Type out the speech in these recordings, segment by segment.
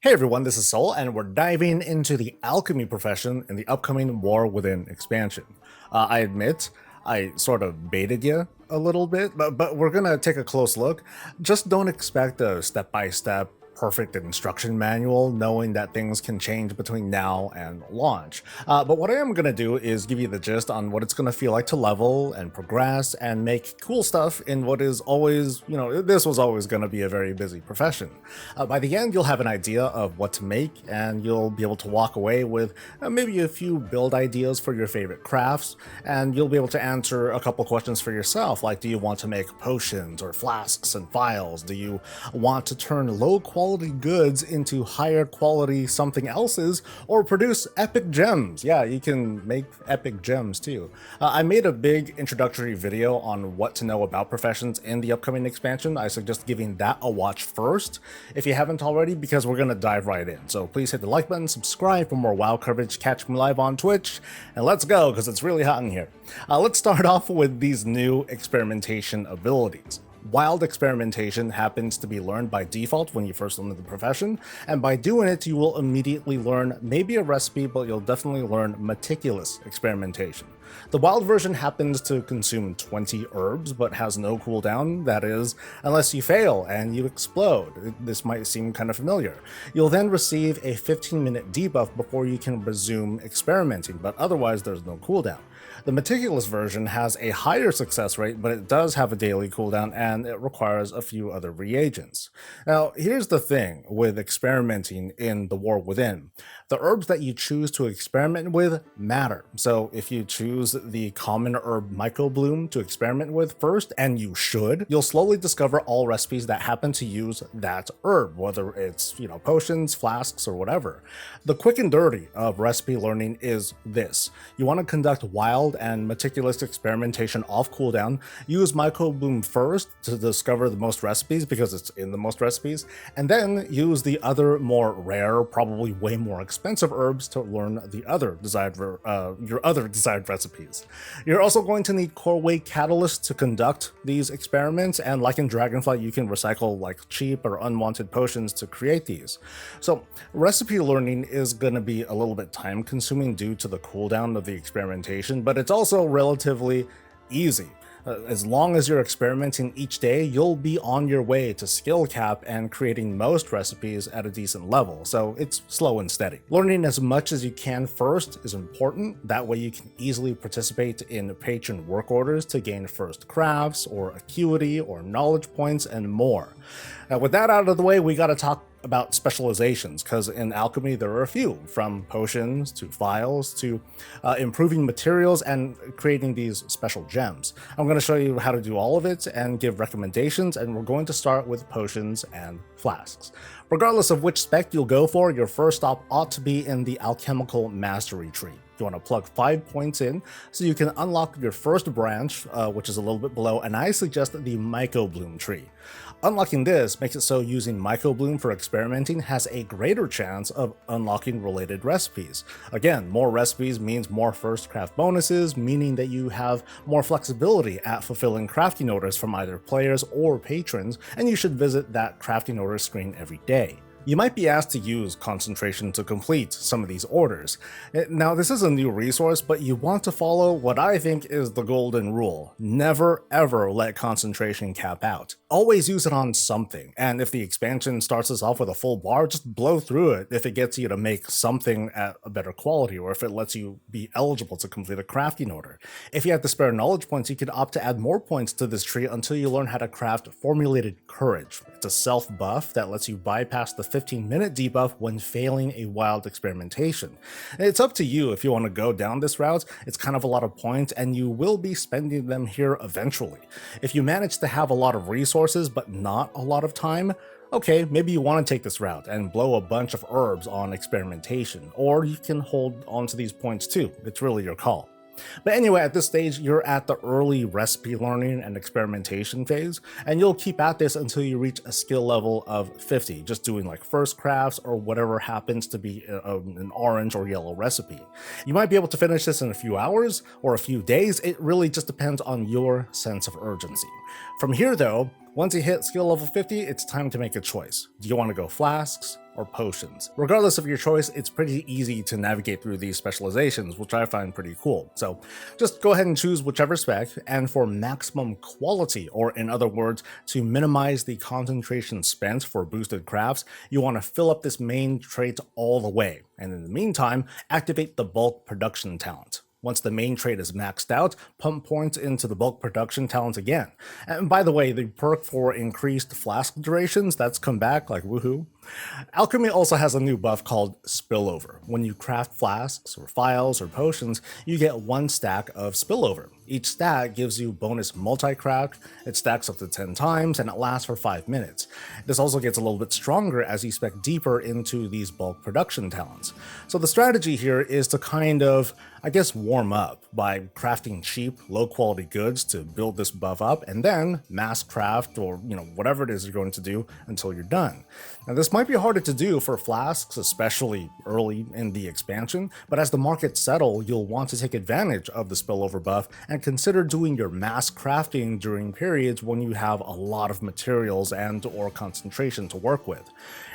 Hey everyone, this is Soul, and we're diving into the Alchemy profession in the upcoming War Within expansion. I admit, I sort of baited you a little bit, but we're gonna take a close look. Just don't expect a step-by-step perfect instruction manual, knowing that things can change between now and launch. But what I am going to do is give you the gist on what it's going to feel like to level and progress and make cool stuff in what is always, this was always going to be a very busy profession. By the end, you'll have an idea of what to make, and you'll be able to walk away with maybe a few build ideas for your favorite crafts, and you'll be able to answer a couple questions for yourself, like do you want to make potions or flasks and vials? Do you want to turn low quality goods into higher quality something else's, or produce epic gems? Yeah, you can make epic gems too. I made a big introductory video on what to know about professions in the upcoming expansion. I suggest giving that a watch first if you haven't already, because we're gonna dive right in. So please hit the like button, subscribe for more WoW coverage, catch me live on Twitch, and let's go, because it's really hot in here. Let's start off with these new experimentation abilities. Wild experimentation happens to be learned by default when you first enter the profession, and by doing it you will immediately learn maybe a recipe, but you'll definitely learn meticulous experimentation. The wild version happens to consume 20 herbs, but has no cooldown, that is, unless you fail and you explode. This might seem kind of familiar. You'll then receive a 15-minute debuff before you can resume experimenting, but otherwise there's no cooldown. The meticulous version has a higher success rate, but it does have a daily cooldown and it requires a few other reagents. Now, here's the thing with experimenting in the War Within. The herbs that you choose to experiment with matter. So if you choose the common herb Mycobloom to experiment with first, and you should, you'll slowly discover all recipes that happen to use that herb, whether it's, potions, flasks, or whatever. The quick and dirty of recipe learning is this. You want to conduct wild and meticulous experimentation off cooldown. Use Mycobloom first to discover the most recipes because it's in the most recipes, and then use the other more rare, probably way more expensive herbs to learn the other your other desired recipes. You're also going to need core weight catalysts to conduct these experiments, and like in Dragonflight, you can recycle like cheap or unwanted potions to create these. So recipe learning is going to be a little bit time consuming due to the cooldown of the experimentation, but it's also relatively easy. As long as you're experimenting each day, you'll be on your way to skill cap and creating most recipes at a decent level, so it's slow and steady. Learning as much as you can first is important. That way you can easily participate in patron work orders to gain first crafts or acuity or knowledge points and more. Now, with that out of the way, we got to talk about specializations, because in alchemy there are a few, from potions to vials to improving materials and creating these special gems. I'm going to show you how to do all of it and give recommendations, and we're going to start with potions and flasks. Regardless of which spec you'll go for, your first stop ought to be in the alchemical mastery tree. You want to plug 5 points in so you can unlock your first branch, which is a little bit below, and I suggest the Mycobloom tree. Unlocking this makes it so using Mycobloom for experimenting has a greater chance of unlocking related recipes. Again, more recipes means more first craft bonuses, meaning that you have more flexibility at fulfilling crafting orders from either players or patrons, and you should visit that crafting order screen every day. You might be asked to use concentration to complete some of these orders. Now, this is a new resource, but you want to follow what I think is the golden rule. Never ever let concentration cap out. Always use it on something, and if the expansion starts us off with a full bar, just blow through it if it gets you to make something at a better quality, or if it lets you be eligible to complete a crafting order. If you have to spare knowledge points, you could opt to add more points to this tree until you learn how to craft Formulated Courage. It's a self buff that lets you bypass the 15-minute debuff when failing a wild experimentation. It's up to you if you want to go down this route. It's kind of a lot of points, and you will be spending them here eventually. If you manage to have a lot of resources but not a lot of time, okay, maybe you want to take this route and blow a bunch of herbs on experimentation, or you can hold on to these points too. It's really your call. But anyway, at this stage, you're at the early recipe learning and experimentation phase, and you'll keep at this until you reach a skill level of 50, just doing like first crafts or whatever happens to be an orange or yellow recipe. You might be able to finish this in a few hours or a few days. It really just depends on your sense of urgency. From here though, once you hit skill level 50, it's time to make a choice. Do you want to go flasks or potions. Regardless of your choice, it's pretty easy to navigate through these specializations, which I find pretty cool. So just go ahead and choose whichever spec, and for maximum quality, or in other words, to minimize the concentration spent for boosted crafts, you want to fill up this main trait all the way, and in the meantime, activate the bulk production talent. Once the main trait is maxed out, pump points into the bulk production talent again. And by the way, the perk for increased flask durations, that's come back, like woohoo. Alchemy also has a new buff called Spillover. When you craft flasks or phials or potions, you get 1 stack of Spillover. Each stack gives you bonus multi-craft, it stacks up to 10 times, and it lasts for 5 minutes. This also gets a little bit stronger as you spec deeper into these bulk production talents. So the strategy here is to kind of, I guess, warm up by crafting cheap, low-quality goods to build this buff up, and then mass craft or, whatever it is you're going to do until you're done. Now, this might be harder to do for flasks, especially early in the expansion, but as the markets settle, you'll want to take advantage of the spillover buff and consider doing your mass crafting during periods when you have a lot of materials and or concentration to work with.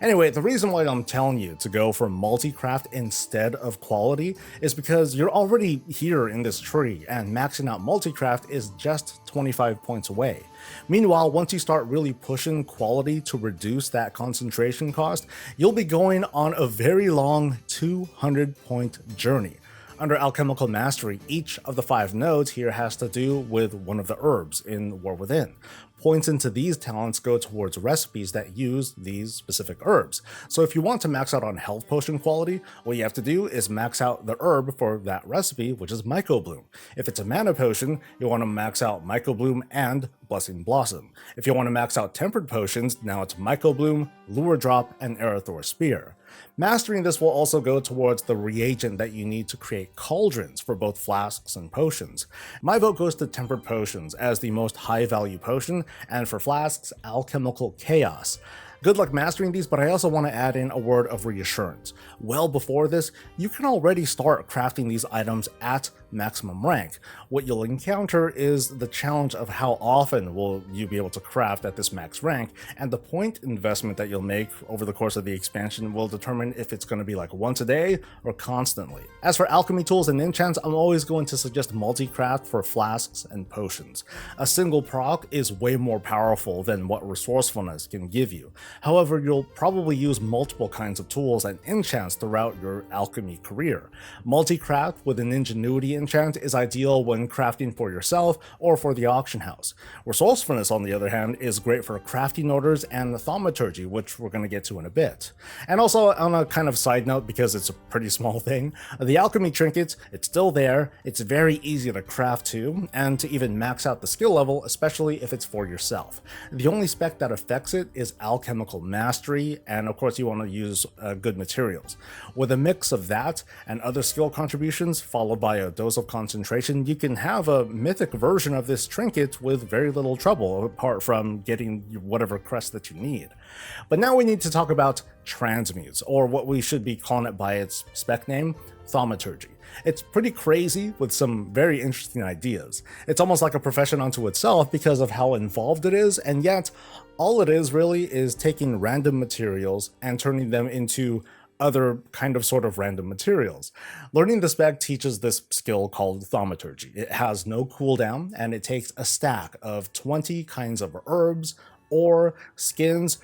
Anyway, the reason why I'm telling you to go for multi-craft instead of quality is because you're already here in this tree, and maxing out multi-craft is just 25 points away. Meanwhile, once you start really pushing quality to reduce that concentration cost, you'll be going on a very long 200-point journey. Under Alchemical Mastery, each of the 5 nodes here has to do with one of the herbs in War Within. Points into these talents go towards recipes that use these specific herbs. So if you want to max out on health potion quality, what you have to do is max out the herb for that recipe, which is Myco Bloom. If it's a mana potion, you want to max out Myco Bloom and Blessing Blossom. If you want to max out tempered potions, now it's Myco Bloom, Lure Drop, and Erythor Spear. Mastering this will also go towards the reagent that you need to create cauldrons for both flasks and potions. My vote goes to Tempered Potions as the most high value potion, and for flasks, Alchemical Chaos. Good luck mastering these, but I also want to add in a word of reassurance. Well before this, you can already start crafting these items at maximum rank. What you'll encounter is the challenge of how often will you be able to craft at this max rank, and the point investment that you'll make over the course of the expansion will determine if it's going to be like once a day or constantly. As for alchemy tools and enchants, I'm always going to suggest multi-craft for flasks and potions. A single proc is way more powerful than what resourcefulness can give you. However, you'll probably use multiple kinds of tools and enchants throughout your alchemy career. Multi-craft with an ingenuity enchant is ideal when crafting for yourself or for the auction house. Resourcefulness, on the other hand, is great for crafting orders and thaumaturgy, which we're going to get to in a bit. And also, on a kind of side note, because it's a pretty small thing, the alchemy trinkets, it's still there, it's very easy to craft too, and to even max out the skill level, especially if it's for yourself. The only spec that affects it is Alchemical Mastery, and of course you want to use good materials. With a mix of that and other skill contributions, followed by a dose of concentration, you can have a mythic version of this trinket with very little trouble, apart from getting whatever crest that you need. But now we need to talk about transmutes, or what we should be calling it by its spec name, Thaumaturgy. It's pretty crazy with some very interesting ideas. It's almost like a profession unto itself because of how involved it is, and yet all it is really is taking random materials and turning them into other kind of sort of random materials. Learning the spec teaches this skill called Thaumaturgy. It has no cooldown, and it takes a stack of 20 kinds of herbs, ore, skins,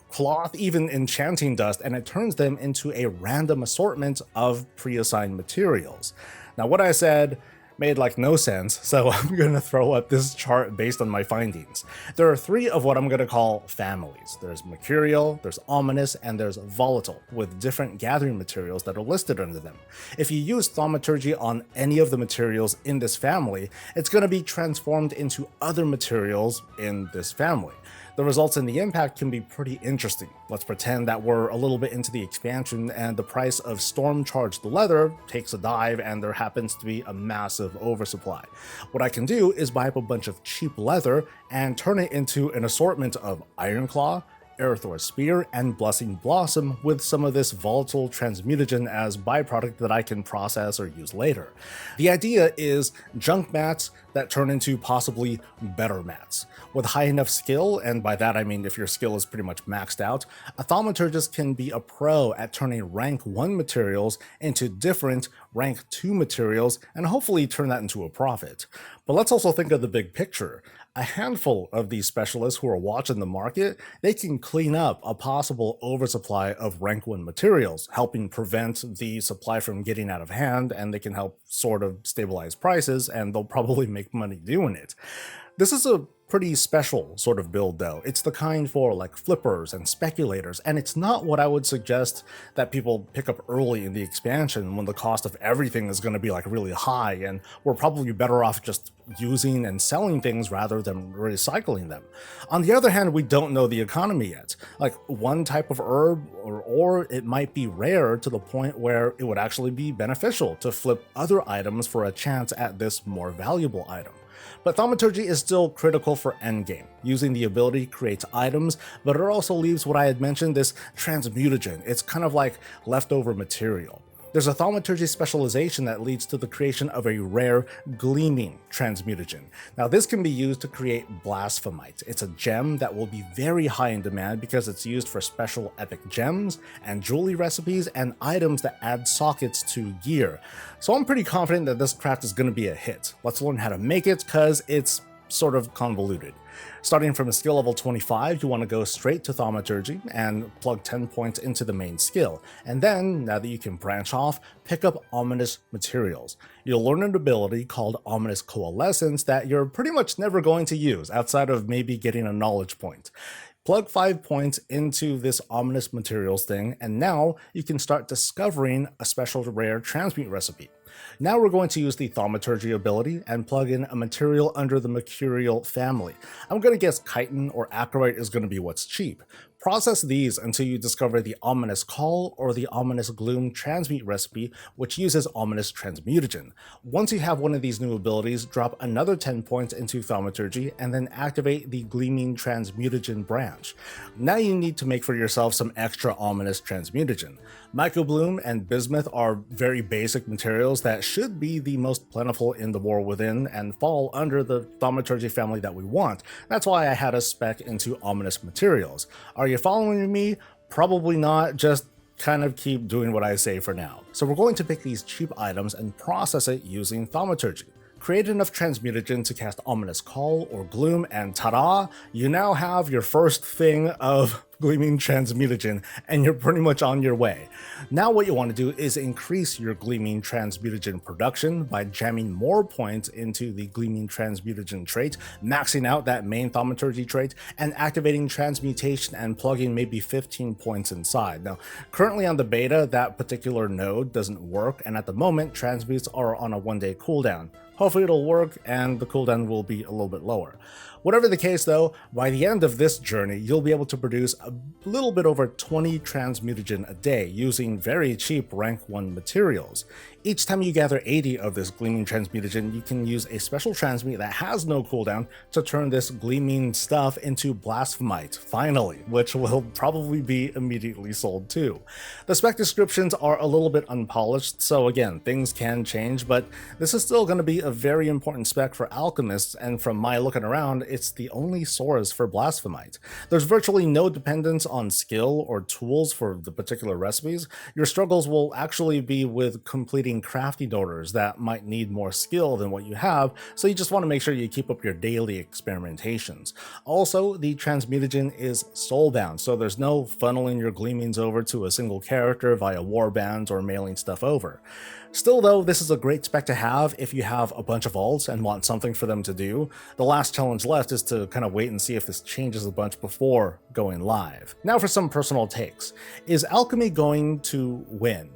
cloth, even enchanting dust, and it turns them into a random assortment of pre-assigned materials. Now, what I said made like no sense, so I'm going to throw up this chart based on my findings. There are 3 of what I'm going to call families. There's mercurial, there's ominous, and there's volatile, with different gathering materials that are listed under them. If you use Thaumaturgy on any of the materials in this family, it's going to be transformed into other materials in this family. The results and the impact can be pretty interesting. Let's pretend that we're a little bit into the expansion and the price of storm-charged leather takes a dive and there happens to be a massive oversupply. What I can do is buy up a bunch of cheap leather and turn it into an assortment of Ironclaw, Erythor Spear, and Blessing Blossom with some of this volatile transmutagen as byproduct that I can process or use later. The idea is junk mats that turn into possibly better mats. With high enough skill, and by that I mean if your skill is pretty much maxed out, a thaumaturgist can be a pro at turning rank 1 materials into different rank 2 materials and hopefully turn that into a profit. But let's also think of the big picture. A handful of these specialists who are watching the market, they can clean up a possible oversupply of rank 1 materials, helping prevent the supply from getting out of hand, and they can help sort of stabilize prices, and they'll probably make money doing it. This is a pretty special sort of build though. It's the kind for like flippers and speculators, and it's not what I would suggest that people pick up early in the expansion when the cost of everything is going to be like really high, and we're probably better off just using and selling things rather than recycling them. On the other hand, we don't know the economy yet. Like one type of herb or it might be rare to the point where it would actually be beneficial to flip other items for a chance at this more valuable item. But thaumaturgy is still critical for endgame. Using the ability creates items, but it also leaves what I had mentioned, this transmutagen. It's kind of like leftover material. There's a thaumaturgy specialization that leads to the creation of a rare gleaming transmutagen. Now this can be used to create blasphemite. It's a gem that will be very high in demand because it's used for special epic gems and jewelry recipes and items that add sockets to gear. So I'm pretty confident that this craft is going to be a hit. Let's learn how to make it because it's sort of convoluted. Starting from a skill level 25, you want to go straight to Thaumaturgy and plug 10 points into the main skill. And then, now that you can branch off, pick up Ominous Materials. You'll learn an ability called Ominous Coalescence that you're pretty much never going to use, outside of maybe getting a knowledge point. Plug 5 points into this Ominous Materials thing, and now you can start discovering a special rare transmute recipe. Now we're going to use the Thaumaturgy ability and plug in a material under the Mercurial family. I'm going to guess chitin or acarite is going to be what's cheap. Process these until you discover the Ominous Call or the Ominous Gloom transmute recipe, which uses Ominous Transmutagen. Once you have one of these new abilities, drop another 10 points into Thaumaturgy and then activate the Gleaming Transmutagen branch. Now you need to make for yourself some extra Ominous Transmutagen. Mycobloom and bismuth are very basic materials that should be the most plentiful in the War Within and fall under the Thaumaturgy family that we want. That's why I had us spec into Ominous Materials. Are you following me? Probably not, just kind of keep doing what I say for now. So we're going to pick these cheap items and process it using Thaumaturgy. Create enough transmutagen to cast Ominous Call or Gloom, and ta-da! You now have your first thing of Gleaming Transmutagen, and you're pretty much on your way. Now what you want to do is increase your Gleaming Transmutagen production by jamming more points into the Gleaming Transmutagen trait, maxing out that main Thaumaturgy trait, and activating Transmutation and plugging maybe 15 points inside. Now, currently on the beta, that particular node doesn't work, and at the moment, transmutes are on a 1-day cooldown. Hopefully it'll work, and the cooldown will be a little bit lower. Whatever the case though, by the end of this journey, you'll be able to produce a little bit over 20 transmutagen a day using very cheap rank 1 materials. Each time you gather 80 of this gleaming transmutagen, you can use a special transmute that has no cooldown to turn this gleaming stuff into blasphemite, finally, which will probably be immediately sold too. The spec descriptions are a little bit unpolished, so again, things can change, but this is still going to be a very important spec for alchemists, and from my looking around, it's the only source for blasphemite. There's virtually no dependence on skill or tools for the particular recipes. Your struggles will actually be with completing crafting orders that might need more skill than what you have, so you just want to make sure you keep up your daily experimentations. Also, the transmutagen is soulbound, so there's no funneling your gleamings over to a single character via warbands or mailing stuff over. Still though, this is a great spec to have if you have a bunch of alts and want something for them to do. The last challenge left is to kind of wait and see if this changes a bunch before going live. Now for some personal takes. Is Alchemy going to win?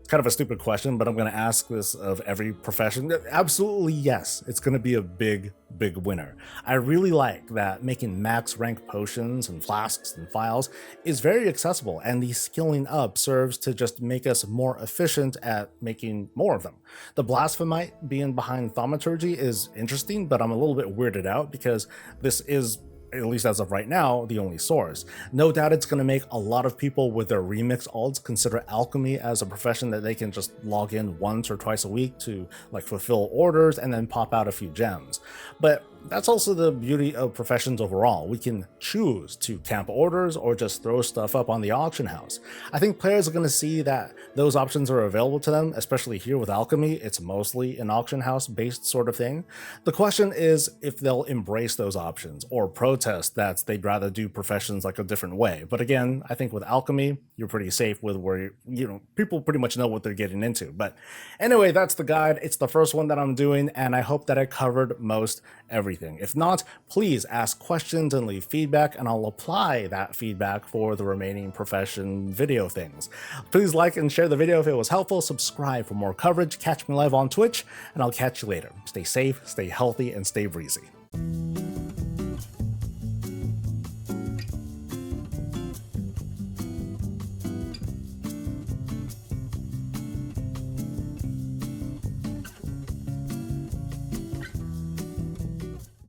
Kind of a stupid question, but I'm going to ask this of every profession. Absolutely yes, it's going to be a big winner. I really like that making max rank potions and flasks and files is very accessible, and the skilling up serves to just make us more efficient at making more of them. The blasphemite being behind thaumaturgy is interesting, but I'm a little bit weirded out because this is at least as of right now, the only source. No doubt it's going to make a lot of people with their remix alts consider alchemy as a profession that they can just log in once or twice a week to like fulfill orders and then pop out a few gems. But that's also the beauty of professions overall. We can choose to camp orders or just throw stuff up on the auction house. I think players are going to see that those options are available to them, especially here with Alchemy. It's mostly an auction house based sort of thing. The question is if they'll embrace those options or protest that they'd rather do professions like a different way. But again, I think with Alchemy, you're pretty safe with where, people pretty much know what they're getting into. But anyway, that's the guide. It's the first one that I'm doing, and I hope that I covered most everything. If not, please ask questions and leave feedback, and I'll apply that feedback for the remaining profession video things. Please like and share the video if it was helpful, subscribe for more coverage, catch me live on Twitch, and I'll catch you later. Stay safe, stay healthy, and stay breezy.